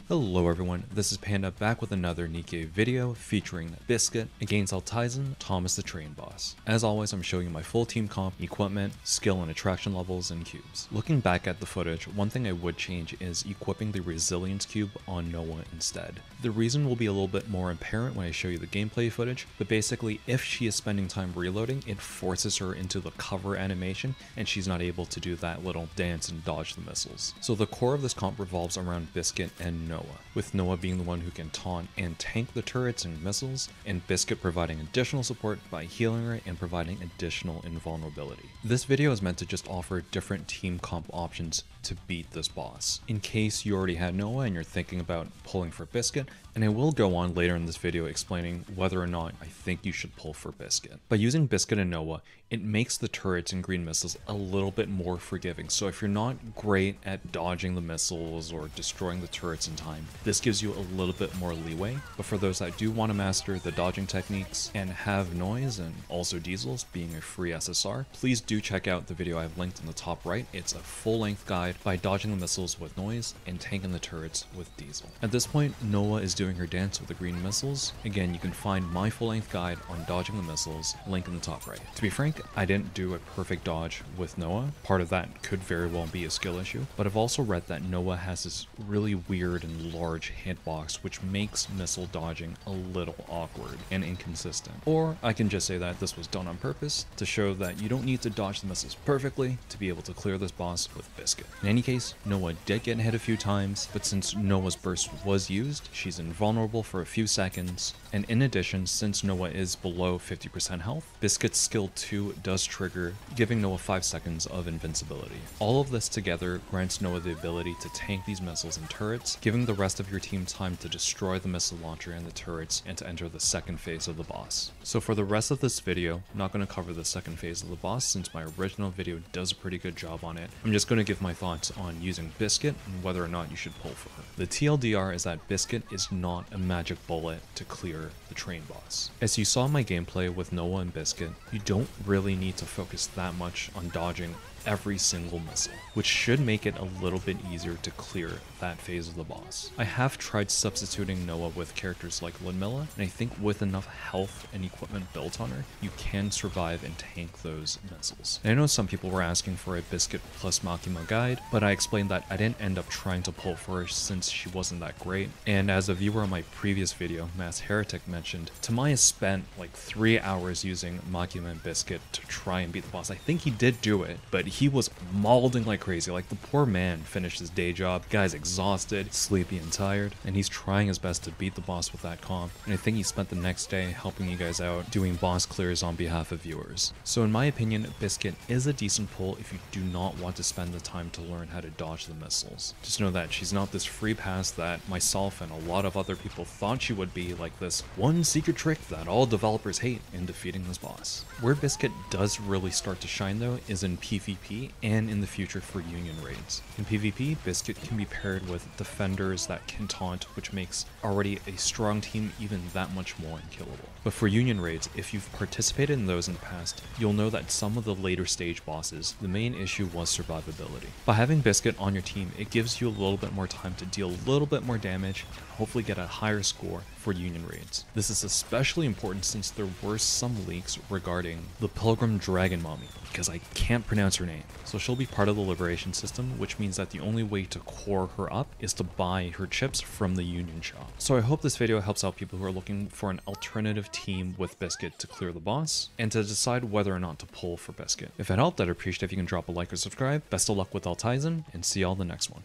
Hello everyone, this is Panda back with another Nikke video featuring Biscuit against Alteisen, Thomas the Train Boss. As always, I'm showing you my full team comp, equipment, skill and attraction levels, and cubes. Looking back at the footage, one thing I would change is equipping the resilience cube on Noah instead. The reason will be a little bit more apparent when I show you the gameplay footage, but basically if she is spending time reloading, it forces her into the cover animation and she's not able to do that little dance and dodge the missiles. So the core of this comp revolves around Biscuit and Noah, with Noah being the one who can taunt and tank the turrets and missiles, and Biscuit providing additional support by healing her and providing additional invulnerability. This video is meant to just offer different team comp options to beat this boss, in case you already had Noah and you're thinking about pulling for Biscuit, and I will go on later in this video explaining whether or not I think you should pull for Biscuit. By using Biscuit and Noah, it makes the turrets and green missiles a little bit more forgiving, so if you're not great at dodging the missiles or destroying the turrets in time, this gives you a little bit more leeway. But for those that do want to master the dodging techniques and have noise and also diesels being a free SSR, please do check out the video I've linked in the top right. It's a full-length guide by dodging the missiles with noise and tanking the turrets with diesel. At this point, Noah is doing her dance with the green missiles. Again, you can find my full-length guide on dodging the missiles, link in the top right. To be frank, I didn't do a perfect dodge with Noah. Part of that could very well be a skill issue, but I've also read that Noah has this really weird and large hitbox which makes missile dodging a little awkward and inconsistent. Or I can just say that this was done on purpose to show that you don't need to dodge the missiles perfectly to be able to clear this boss with Biscuit. In any case, Noah did get hit a few times, but since Noah's burst was used, she's invulnerable for a few seconds, and in addition, since Noah is below 50% health, Biscuit's skill 2 does trigger, giving Noah 5 seconds of invincibility. All of this together grants Noah the ability to tank these missiles and turrets, giving the rest of your team time to destroy the missile launcher and the turrets and to enter the second phase of the boss. So for the rest of this video, I'm not going to cover the second phase of the boss since my original video does a pretty good job on it. I'm just going to give my thoughts on using Biscuit and whether or not you should pull for her. The TLDR is that Biscuit is not a magic bullet to clear the train boss. As you saw in my gameplay with Noah and Biscuit, you don't really need to focus that much on dodging every single missile, which should make it a little bit easier to clear that phase of the boss. I have tried substituting Noah with characters like Ludmilla, and I think with enough health and equipment built on her, you can survive and tank those missiles. And I know some people were asking for a Biscuit plus Makima guide, but I explained that I didn't end up trying to pull for her since she wasn't that great. And as a viewer on my previous video, Mass Heretic mentioned, Tamaya spent like 3 hours using Makima and Biscuit to try and beat the boss. I think he did do it, but he was mauling like crazy. Like, the poor man finished his day job. Guy's exhausted, sleepy, and tired, and he's trying his best to beat the boss with that comp. And I think he spent the next day helping you guys out, doing boss clears on behalf of viewers. So in my opinion, Biscuit is a decent pull if you do not want to spend the time to learn how to dodge the missiles. Just know that she's not this free pass that myself and a lot of other people thought she would be, like this one secret trick that all developers hate in defeating this boss. Where Biscuit does really start to shine though is in PvP and in the future for Union raids. In PvP, Biscuit can be paired with defenders that can taunt, which makes already a strong team even that much more unkillable. But for Union raids, if you've participated in those in the past, you'll know that some of the later stage bosses, the main issue was survivability. By having Biscuit on your team, it gives you a little bit more time to deal a little bit more damage and hopefully get a higher score for Union raids. This is especially important since there were some leaks regarding the Pilgrim Dragon Mommy, because I can't pronounce her name. So she'll be part of the Liberation system, which means that the only way to core her up is to buy her chips from the Union shop. So I hope this video helps out people who are looking for an alternative team with Biscuit to clear the boss, and to decide whether or not to pull for Biscuit. If it helped, I'd appreciate if you can drop a like or subscribe. Best of luck with Alteisen, and see y'all in the next one.